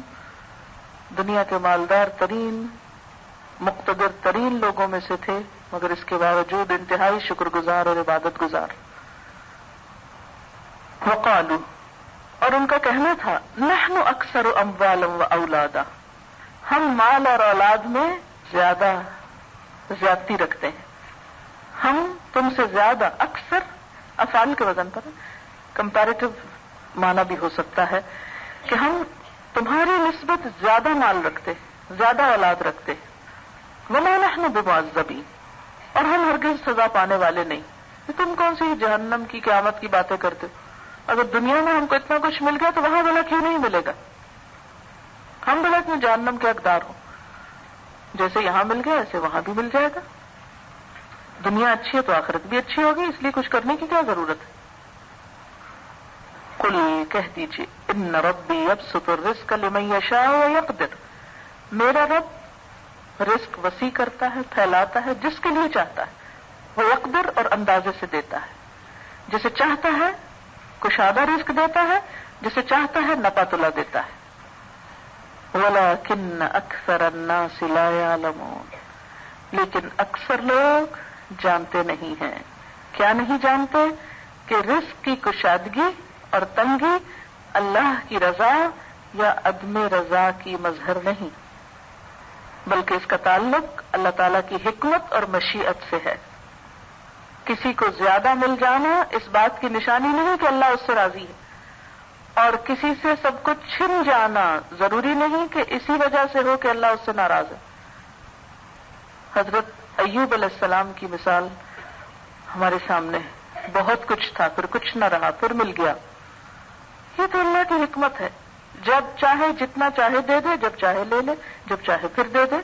دنیا کے مالدار ترین، مقتدر ترین لوگوں میں سے تھے، مگر اس کے باوجود انتہائی شکر گزار اور عبادت گزار. وقالوا، اور ان کا کہنا تھا نحن اکثر اموالا و اولادا، ہم مال اور اولاد میں زیادتی رکھتے ہیں، ہم تم سے زیادہ. اکثر افعال کے وزن پر کمپیریٹو معنی بھی ہو سکتا ہے کہ ہم تمہاری نسبت زیادہ مال رکھتے، زیادہ اولاد رکھتے. وما نحن بمعذبین، اور ہم ہرگز سزا پانے والے نہیں. تم کون سی جہنم کی قیامت کی باتیں کرتے ہو؟ اگر دنیا میں ہم کو اتنا کچھ مل گیا تو وہاں بھلا کیوں نہیں ملے گا؟ ہم بھلا اتنے جہنم کے حقدار ہوں، جیسے یہاں مل گیا ایسے وہاں بھی مل جائے گا. دنیا اچھی ہے تو آخرت بھی اچھی ہوگی، اس لیے کچھ کرنے کی کیا ضرورت ہے؟ قل، کہہ دیجیے، ان ربی یبسط الرزق لمن یشاء ویقدر، میرا رب رزق وسیع کرتا ہے، پھیلاتا ہے جس کے لیے چاہتا ہے، ویقدر، اور اندازے سے دیتا ہے. جسے چاہتا ہے کشادہ رزق دیتا ہے، جسے چاہتا ہے نپا تلا دیتا ہے. وَلَٰكِنَّ أَكْثَرَ النَّاسِ لَا يَعْلَمُونَ، لیکن اکثر لوگ جانتے نہیں ہیں. کیا نہیں جانتے؟ کہ رزق کی کشادگی اور تنگی اللہ کی رضا یا عدم رضا کی مظہر نہیں، بلکہ اس کا تعلق اللہ تعالیٰ کی حکمت اور مشیت سے ہے. کسی کو زیادہ مل جانا اس بات کی نشانی نہیں کہ اللہ اس سے راضی ہے. اور کسی سے سب کچھ چھن جانا ضروری نہیں کہ اسی وجہ سے ہو کہ اللہ اس سے ناراض ہے. حضرت ایوب علیہ السلام کی مثال ہمارے سامنے ہے. بہت کچھ تھا، پھر کچھ نہ رہا، پھر مل گیا. یہ تو اللہ کی حکمت ہے، جب چاہے جتنا چاہے دے دے، جب چاہے لے لے، جب چاہے پھر دے دے.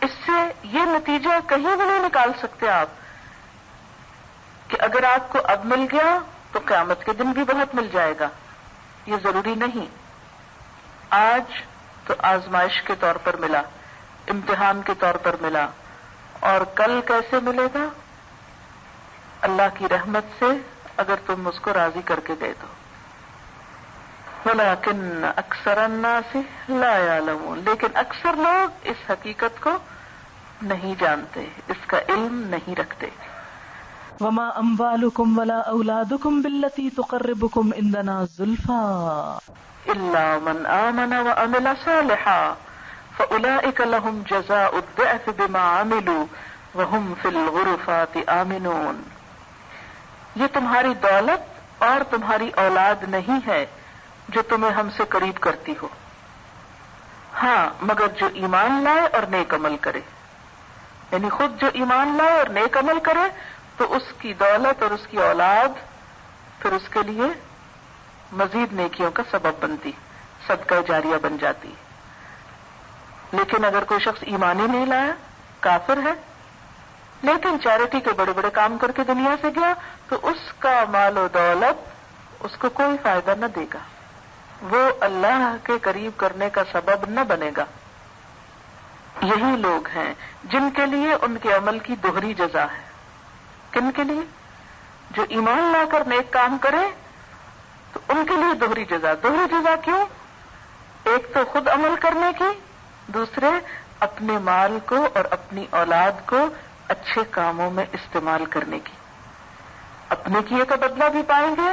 اس سے یہ نتیجہ کہیں بھی نہیں نکال سکتے آپ کہ اگر آپ کو اب مل گیا تو قیامت کے دن بھی بہت مل جائے گا. یہ ضروری نہیں. آج تو آزمائش کے طور پر ملا، امتحان کے طور پر ملا، اور کل کیسے ملے گا؟ اللہ کی رحمت سے، اگر تم اس کو راضی کر کے دے دو. وَلَكِنَّ أَكْثَرَ النَّاسِ لَا يَعْلَمُونَ، لیکن اکثر لوگ اس حقیقت کو نہیں جانتے، اس کا علم نہیں رکھتے. وَمَا أَمْوَالُكُمْ وَلَا أَوْلَادُكُمْ بِالَّتِي تُقَرِّبُكُمْ عِنْدَنَا زُلْفَىٰ إِلَّا مَنْ آمَنَ وَعَمِلَ صَالِحًا فَأُولَٰئِكَ لَهُمْ جَزَاءُ الضِّعْفِ بِمَا عَمِلُوا وَهُمْ فِي الْغُرُفَاتِ آمِنُونَ. یہ تمہاری دولت اور تمہاری اولاد نہیں ہے جو تمہیں ہم سے قریب کرتی ہو، ہاں مگر جو ایمان لائے اور نیک عمل کرے. یعنی خود جو ایمان لائے اور نیک عمل کرے تو اس کی دولت اور اس کی اولاد پھر اس کے لیے مزید نیکیوں کا سبب بنتی، صدقہ جاریہ بن جاتی. لیکن اگر کوئی شخص ایمان ہی نہیں لایا، کافر ہے، لیکن چیریٹی کے بڑے بڑے کام کر کے دنیا سے گیا، تو اس کا مال و دولت اس کو کوئی فائدہ نہ دے گا، وہ اللہ کے قریب کرنے کا سبب نہ بنے گا. یہی لوگ ہیں جن کے لیے ان کے عمل کی دوہری جزا ہے. کن کے لیے؟ جو ایمان لا کر نیک کام کرے تو ان کے لیے دوہری جزا. دوہری جزا کیوں؟ ایک تو خود عمل کرنے کی، دوسرے اپنے مال کو اور اپنی اولاد کو اچھے کاموں میں استعمال کرنے کی. اپنے کیے کا بدلہ بھی پائیں گے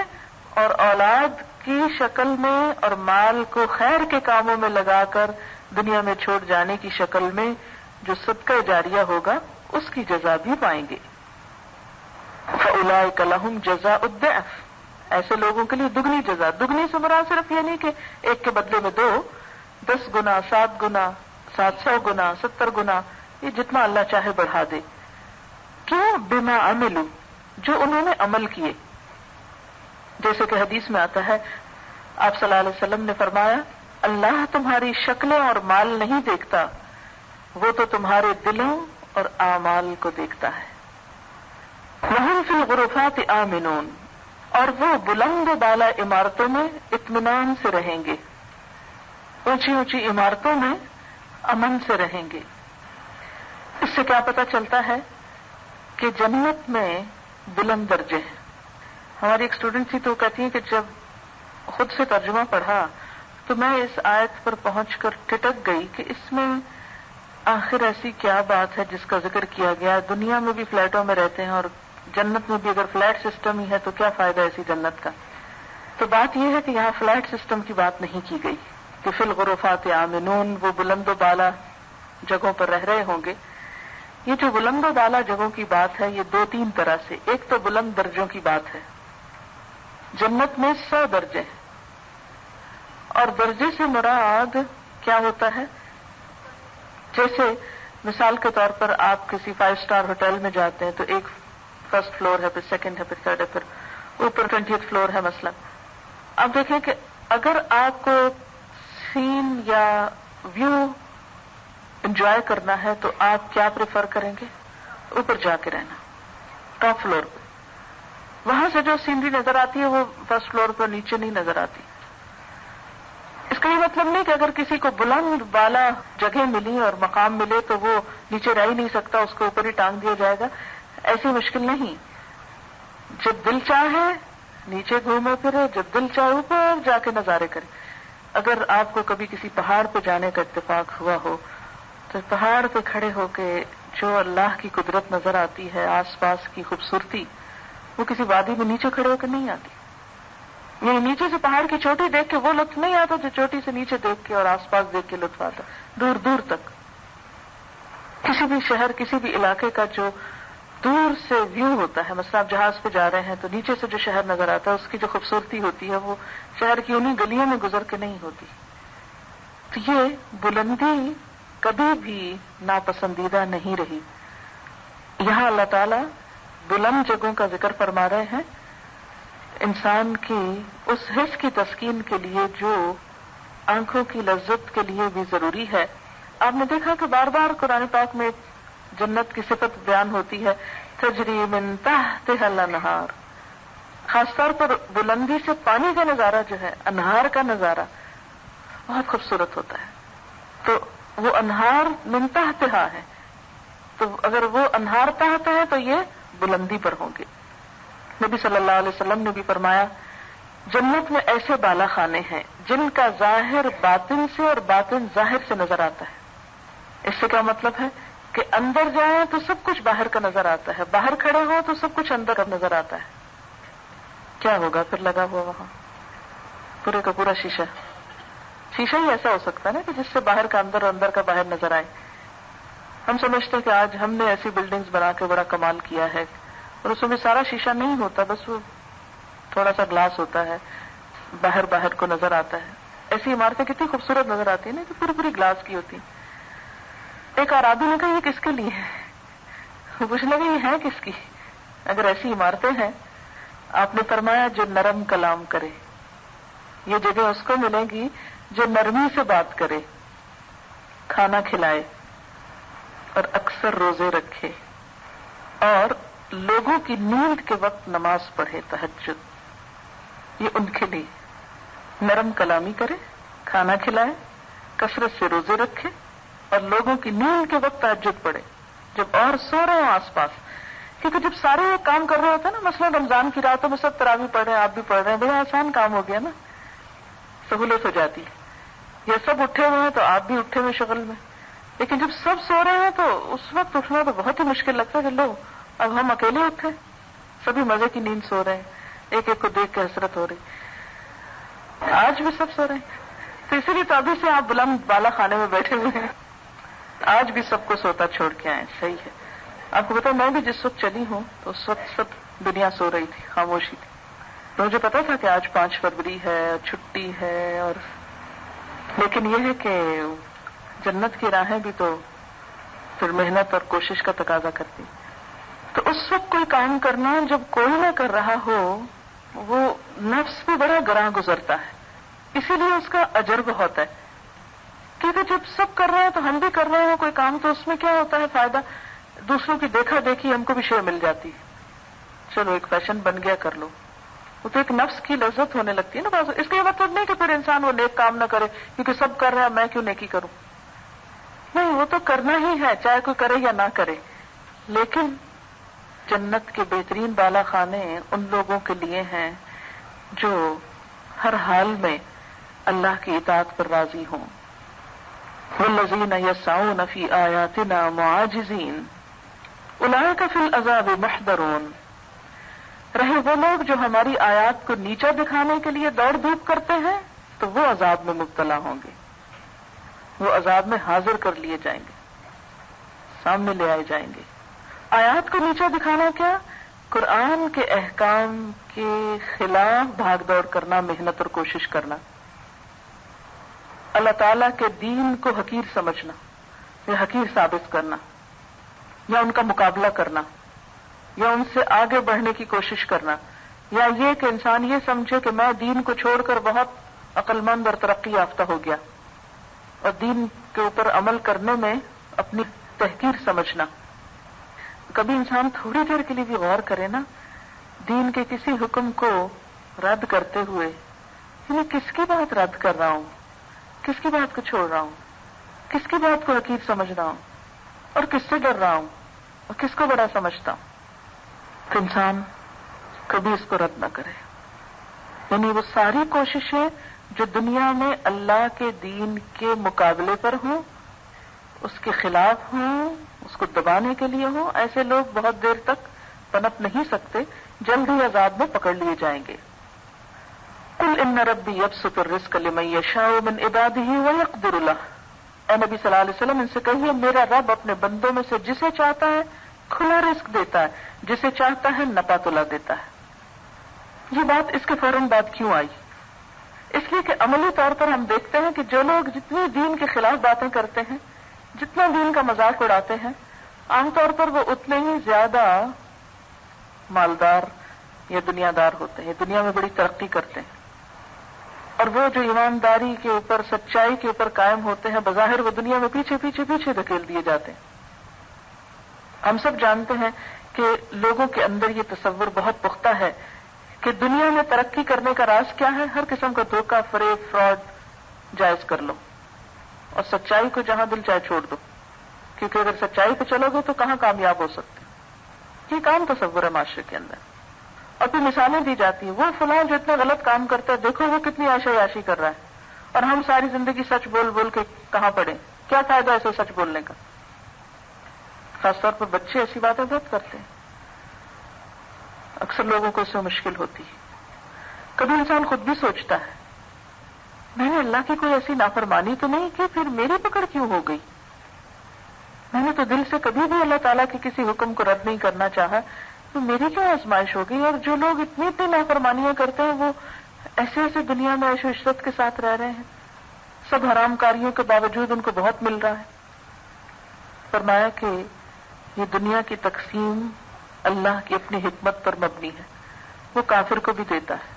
اور اولاد کی شکل میں اور مال کو خیر کے کاموں میں لگا کر دنیا میں چھوڑ جانے کی شکل میں جو صدقہ جاریہ ہوگا اس کی جزا بھی پائیں گے. فَأُولَٰئِكَ لَهُمْ جَزَاءُ الضِّعْفِ، ایسے لوگوں کے لیے دگنی جزا. دگنی سے مراد صرف یہ نہیں کہ ایک کے بدلے میں 2، 10 گنا، 7 گنا، 700 گنا، 70 گنا، یہ جتنا اللہ چاہے بڑھا دے. کیوں؟ بما عملوا، جو انہوں نے عمل کیے. جیسے کہ حدیث میں آتا ہے، آپ صلی اللہ علیہ وسلم نے فرمایا، اللہ تمہاری شکلیں اور مال نہیں دیکھتا، وہ تو تمہارے دلوں اور اعمال کو دیکھتا ہے. وَهُمْ فِي الْغُرُفَاتِ آمِنُونَ، اور وہ بلند و بالا عمارتوں میں اطمینان سے رہیں گے، اونچی اونچی عمارتوں میں امن سے رہیں گے. اس سے کیا پتہ چلتا ہے کہ جنت میں بلند درجے ہیں. ہماری ایک اسٹوڈنٹ تھی تو کہتی ہے کہ جب خود سے ترجمہ پڑھا تو میں اس آیت پر پہنچ کر ٹٹک گئی کہ اس میں آخر ایسی کیا بات ہے جس کا ذکر کیا گیا. دنیا میں بھی فلیٹوں میں رہتے ہیں اور جنت میں بھی اگر فلیٹ سسٹم ہی ہے تو کیا فائدہ ایسی جنت کا. تو بات یہ ہے کہ یہاں فلیٹ سسٹم کی بات نہیں کی گئی کہ فی الغرفات آمنون، وہ بلند و بالا جگہوں پر رہ رہے ہوں گے. یہ جو بلند و بالا جگہوں کی بات ہے یہ 2-3 طرح سے. ایک تو بلند درجوں کی بات ہے، جنت میں 100 درجے ہیں، اور درجے سے مراد کیا ہوتا ہے؟ جیسے مثال کے طور پر آپ کسی 5 اسٹار ہوٹل میں جاتے ہیں تو ایک فرسٹ فلور ہے، پھر سیکنڈ ہے، پھر تھرڈ ہے، پھر اوپر 20th فلور ہے مثلا. اب دیکھیں کہ اگر آپ کو سین یا ویو انجوائے کرنا ہے تو آپ کیا پریفر کریں گے؟ اوپر جا کے رہنا، ٹاپ فلور پہ. وہاں سے جو سینری نظر آتی ہے وہ فرسٹ فلور پر نیچے نہیں نظر آتی. اس کا یہ مطلب نہیں کہ اگر کسی کو بلند بالا جگہ ملی اور مقام ملے تو وہ نیچے رہ ہی نہیں سکتا، اس کو اوپر ہی ٹانگ دیا جائے گا. ایسی مشکل نہیں. جب دل چاہے نیچے گھومے پھرے، جب دل چاہے اوپر جا کے نظارے کرے. اگر آپ کو کبھی کسی پہاڑ پہ جانے کا اتفاق ہوا ہو تو پہاڑ پہ کھڑے ہو کے جو اللہ کی قدرت نظر آتی ہے، آس پاس کی خوبصورتی، وہ کسی وادی میں نیچے کھڑے ہو کے نہیں آتی. یہ نیچے سے پہاڑ کی چوٹی دیکھ کے وہ لطف نہیں آتا جو چوٹی سے نیچے دیکھ کے اور آس پاس دیکھ کے لطف آتا. دور دور تک کسی بھی شہر، کسی بھی علاقے کا جو دور سے ویو ہوتا ہے. مثلا آپ جہاز پہ جا رہے ہیں تو نیچے سے جو شہر نظر آتا ہے اس کی جو خوبصورتی ہوتی ہے وہ شہر کی انہیں گلیوں میں گزر کے نہیں ہوتی. تو یہ بلندی کبھی بھی ناپسندیدہ نہیں رہی. یہاں اللہ تعالیٰ بلند جگہوں کا ذکر فرما رہے ہیں انسان کی اس حس کی تسکین کے لیے جو آنکھوں کی لذت کے لیے بھی ضروری ہے. آپ نے دیکھا کہ بار بار قرآن پاک میں جنت کی صفت بیان ہوتی ہے تجری من تحتها الانہار. خاص طور پر بلندی سے پانی کا نظارہ جو ہے، انہار کا نظارہ بہت خوبصورت ہوتا ہے. تو وہ انہار من تحتها ہے، تو اگر وہ انہار تحت ہے تو یہ بلندی پر ہوں گے. نبی صلی اللہ علیہ وسلم نے بھی فرمایا جنت میں ایسے بالا خانے ہیں جن کا ظاہر باطن سے اور باطن ظاہر سے نظر آتا ہے. اس سے کیا مطلب ہے کہ اندر جائیں تو سب کچھ باہر کا نظر آتا ہے، باہر کھڑے ہوں تو سب کچھ اندر کا نظر آتا ہے. کیا ہوگا پھر لگا ہوا وہاں پورے کا پورا شیشہ ہی ایسا ہو سکتا ہے نا کہ جس سے باہر کا اندر اور اندر کا باہر نظر آئے. ہم سمجھتے ہیں کہ آج ہم نے ایسی بلڈنگز بنا کے بڑا کمال کیا ہے اور اس میں سارا شیشہ نہیں ہوتا، بس وہ تھوڑا سا گلاس ہوتا ہے، باہر کو نظر آتا ہے. ایسی عمارتیں کتنی خوبصورت نظر آتی ہیں نا کہ پوری گلاس کی ہوتی. ایک آرادی نے کہا یہ کس کے لیے ہے؟ وہ پوچھنے لگے یہ ہے کس کی؟ اگر ایسی عمارتیں ہیں، آپ نے فرمایا جو نرم کلام کرے. یہ جگہ اس کو ملے گی جو نرمی سے بات کرے، کھانا کھلائے اور اکثر روزے رکھے اور لوگوں کی نیند کے وقت نماز پڑھے، تہجد. یہ ان کے لیے نرم کلامی کرے، کھانا کھلائے، کثرت سے روزے رکھے اور لوگوں کی نیند کے وقت تہجد پڑھے جب اور سو رہے ہوں آس پاس. کیونکہ جب سارے یہ کام کر رہے ہوتے ہیں نا، مثلا رمضان کی راتوں میں سب تراویح پڑھ رہے ہیں، آپ بھی پڑھ رہے ہیں، بڑا آسان کام ہو گیا نا، سہولت ہو جاتی ہے. یہ سب اٹھے ہوئے ہیں تو آپ بھی اٹھے ہوئے شغل میں. لیکن جب سب سو رہے ہیں تو اس وقت اٹھنا تو بہت ہی مشکل لگتا ہے کہ لو اب ہم اکیلے اٹھے، سبھی مزے کی نیند سو رہے ہیں، ایک ایک کو دیکھ کے حسرت ہو رہی. آج بھی سب سو رہے ہیں، تو اسی لیے تو ابھی سے آپ بلند بالا خانے میں بیٹھے ہوئے ہیں. آج بھی سب کو سوتا چھوڑ کے آئے. صحیح ہے. آپ کو بتاؤ میں بھی جس وقت چلی ہوں تو اس وقت سب دنیا سو رہی تھی، خاموشی تھی. تو مجھے پتا تھا کہ آج 5 فروری ہے، چھٹی ہے، اور لیکن یہ ہے کہ جنت کی راہیں بھی تو پھر محنت اور کوشش کا تقاضا کرتی. تو اس وقت کوئی کام کرنا جب کوئی نہ کر رہا ہو وہ نفس بھی بڑا گراں گزرتا ہے. اسی لیے اس کا اجر بہت ہے. کیونکہ جب سب کر رہے ہیں تو ہم بھی کر رہے ہیں کوئی کام، تو اس میں کیا ہوتا ہے فائدہ؟ دوسروں کی دیکھا دیکھی ہم کو بھی شے مل جاتی ہے. چلو ایک فیشن بن گیا، کر لو. وہ تو ایک نفس کی لذت ہونے لگتی ہے نا. اس کا یہ مطلب نہیں کہ پھر انسان وہ نیک کام نہ کرے کیونکہ سب کر رہے ہیں میں کیوں نیکی کروں. نہیں، وہ تو کرنا ہی ہے چاہے کوئی کرے یا نہ کرے. لیکن جنت کے بہترین بالا خانے ان لوگوں کے لیے ہیں جو ہر حال میں اللہ کی اطاعت پر راضی ہوں. والذین یسعون فی آیاتنا معاجزین اولئک فی العذاب محضرون. رہے وہ لوگ جو ہماری آیات کو نیچا دکھانے کے لیے دوڑ دھوپ کرتے ہیں تو وہ عذاب میں مبتلا ہوں گے، وہ عذاب میں حاضر کر لیے جائیں گے، سامنے لے آئے جائیں گے. آیات کو نیچا دکھانا کیا؟ قرآن کے احکام کے خلاف بھاگ دوڑ کرنا، محنت اور کوشش کرنا، اللہ تعالیٰ کے دین کو حقیر سمجھنا یا حقیر ثابت کرنا یا ان کا مقابلہ کرنا یا ان سے آگے بڑھنے کی کوشش کرنا، یا یہ کہ انسان یہ سمجھے کہ میں دین کو چھوڑ کر بہت عقل مند اور ترقی یافتہ ہو گیا، اور دین کے اوپر عمل کرنے میں اپنی تحقیر سمجھنا. کبھی انسان تھوڑی دیر کے لیے بھی غور کرے نا دین کے کسی حکم کو رد کرتے ہوئے، میں کس کی بات رد کر رہا ہوں، کس کی بات کو چھوڑ رہا ہوں، کس کی بات کو حقیر سمجھ رہا ہوں، اور کس سے ڈر رہا ہوں، اور کس کو بڑا سمجھتا ہوں. تو انسان کبھی اس کو رد نہ کرے. یعنی وہ ساری کوششیں جو دنیا میں اللہ کے دین کے مقابلے پر ہوں، اس کے خلاف ہوں، اس کو دبانے کے لیے ہوں، ایسے لوگ بہت دیر تک پنپ نہیں سکتے، جلد ہی عذاب میں پکڑ لیے جائیں گے. قل ان ربی یبسط الرزق لمن یشاء من عباده ویقدر له. اے نبی صلی اللہ علیہ وسلم ان سے کہیے میرا رب اپنے بندوں میں سے جسے چاہتا ہے کھلا رزق دیتا ہے, جسے چاہتا ہے نپا تلا دیتا ہے. یہ بات اس کے فوراً بعد کیوں آئی؟ اس لیے کہ عملی طور پر ہم دیکھتے ہیں کہ جو لوگ جتنی دین کے خلاف باتیں کرتے ہیں, جتنا دین کا مذاق اڑاتے ہیں, عام طور پر وہ اتنے ہی زیادہ مالدار یا دنیا دار ہوتے ہیں, دنیا میں بڑی ترقی کرتے ہیں. اور وہ جو ایمانداری کے اوپر, سچائی کے اوپر قائم ہوتے ہیں, بظاہر وہ دنیا میں پیچھے پیچھے پیچھے دھکیل دیے جاتے ہیں. ہم سب جانتے ہیں کہ لوگوں کے اندر یہ تصور بہت پختہ ہے کہ دنیا میں ترقی کرنے کا راز کیا ہے. ہر قسم کا دھوکہ, فریب, فراڈ جائز کر لو اور سچائی کو جہاں دل چاہے چھوڑ دو, کیونکہ اگر سچائی پہ چلو گے تو کہاں کامیاب ہو سکتے. یہ کام تصور ہے معاشرے کے اندر. اور پھر مثالیں دی جاتی ہیں, وہ فلاں جو اتنا غلط کام کرتا ہے, دیکھو وہ کتنی عیاشی کر رہا ہے, اور ہم ساری زندگی سچ بول بول کے کہاں پڑے. کیا فائدہ ایسے سچ بولنے کا؟ خاص طور پر بچے ایسی باتیں بہت کرتے ہیں. اکثر لوگوں کو اس سے مشکل ہوتی ہے. کبھی انسان خود بھی سوچتا ہے, میں نے اللہ کی کوئی ایسی نافرمانی تو نہیں کی, پھر میری پکڑ کیوں ہو گئی؟ میں نے تو دل سے کبھی بھی اللہ تعالیٰ کے کسی حکم کو رد نہیں کرنا چاہا, تو میری کیا آزمائش ہو گئی؟ اور جو لوگ اتنی اتنی نافرمانیاں کرتے ہیں وہ ایسے ایسے دنیا میں عیش و عشرت کے ساتھ رہ رہے ہیں, سب حرام کاریوں کے باوجود ان کو بہت مل رہا ہے. فرمایا کہ یہ دنیا کی تقسیم اللہ کی اپنی حکمت پر مبنی ہے. وہ کافر کو بھی دیتا ہے,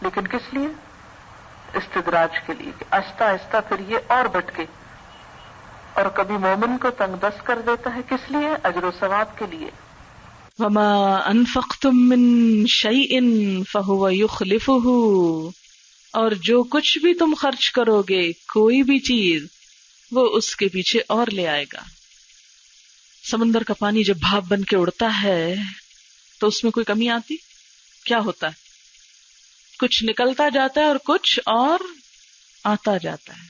لیکن کس لیے؟ استدراج کے لیے, کہ آہستہ آہستہ پھر یہ اور بٹکے. اور کبھی مومن کو تنگ دست کر دیتا ہے, کس لیے؟ اجر و ثواب کے لیے. وما انفقتم من شیء فهو یخلفہ, اور جو کچھ بھی تم خرچ کرو گے, کوئی بھی چیز, وہ اس کے پیچھے اور لے آئے گا. سمندر کا پانی جب بھاپ بن کے اڑتا ہے تو اس میں کوئی کمی آتی؟ کیا ہوتا ہے؟ کچھ نکلتا جاتا ہے اور کچھ اور آتا جاتا ہے.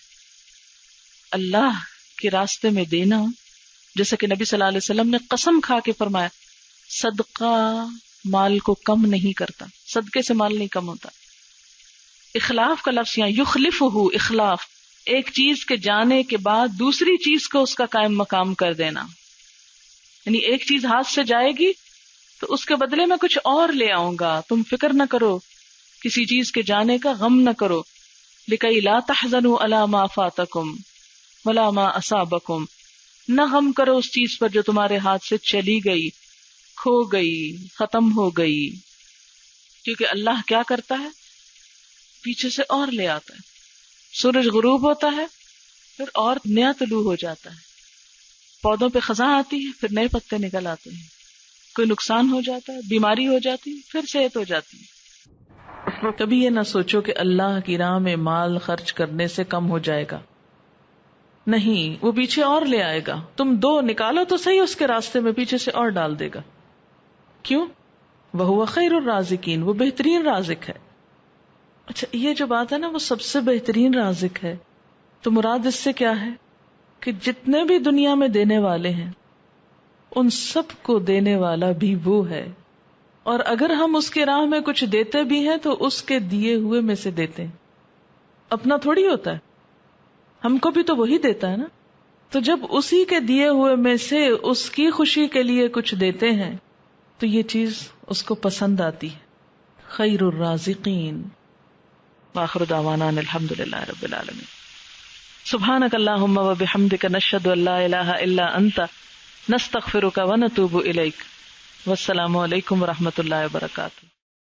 اللہ کے راستے میں دینا, جیسا کہ نبی صلی اللہ علیہ وسلم نے قسم کھا کے فرمایا, صدقہ مال کو کم نہیں کرتا, صدقے سے مال نہیں کم ہوتا. اخلاف کا لفظ یہاں یخلفہ, اخلاف, ایک چیز کے جانے کے بعد دوسری چیز کو اس کا قائم مقام کر دینا. یعنی ایک چیز ہاتھ سے جائے گی تو اس کے بدلے میں کچھ اور لے آؤں گا, تم فکر نہ کرو, کسی چیز کے جانے کا غم نہ کرو. لِكَيْ لَا تَحْزَنُوا عَلَى مَا فَاتَكُمْ وَلَا مَا أَصَابَكُمْ, نہ غم کرو اس چیز پر جو تمہارے ہاتھ سے چلی گئی, کھو گئی, ختم ہو گئی. کیونکہ اللہ کیا کرتا ہے, پیچھے سے اور لے آتا ہے. سورج غروب ہوتا ہے, پھر اور نیا طلوع ہو جاتا ہے. پودوں پہ خزاں آتی ہے, پھر نئے پتے نکل آتے ہیں. کوئی نقصان ہو جاتا ہے, بیماری ہو جاتی ہے, پھر صحت ہو جاتی ہے. اس لیے کبھی یہ نہ سوچو کہ اللہ کی راہ میں مال خرچ کرنے سے کم ہو جائے گا. نہیں, وہ پیچھے اور لے آئے گا. تم دو نکالو تو صحیح اس کے راستے میں, پیچھے سے اور ڈال دے گا. کیوں؟ وَهُوَ خَيْرُ الرَّازِقِينَ, وہ بہترین رازق ہے. اچھا, یہ جو بات ہے نا, وہ سب سے بہترین رازق ہے, تو مراد اس سے کیا ہے کہ جتنے بھی دنیا میں دینے والے ہیں ان سب کو دینے والا بھی وہ ہے. اور اگر ہم اس کے راہ میں کچھ دیتے بھی ہیں تو اس کے دیے ہوئے میں سے دیتے ہیں, اپنا تھوڑی ہوتا ہے. ہم کو بھی تو وہی دیتا ہے نا. تو جب اسی کے دیے ہوئے میں سے اس کی خوشی کے لیے کچھ دیتے ہیں تو یہ چیز اس کو پسند آتی ہے. خیر الرازقین. وآخر دعوانا الحمدللہ رب العالمین. سبحانک اللہم وبحمدک نشہد ان لا الہ الا انت نستغفرک ونتوب الیک. والسلام علیکم ورحمۃ اللہ وبرکاتہ.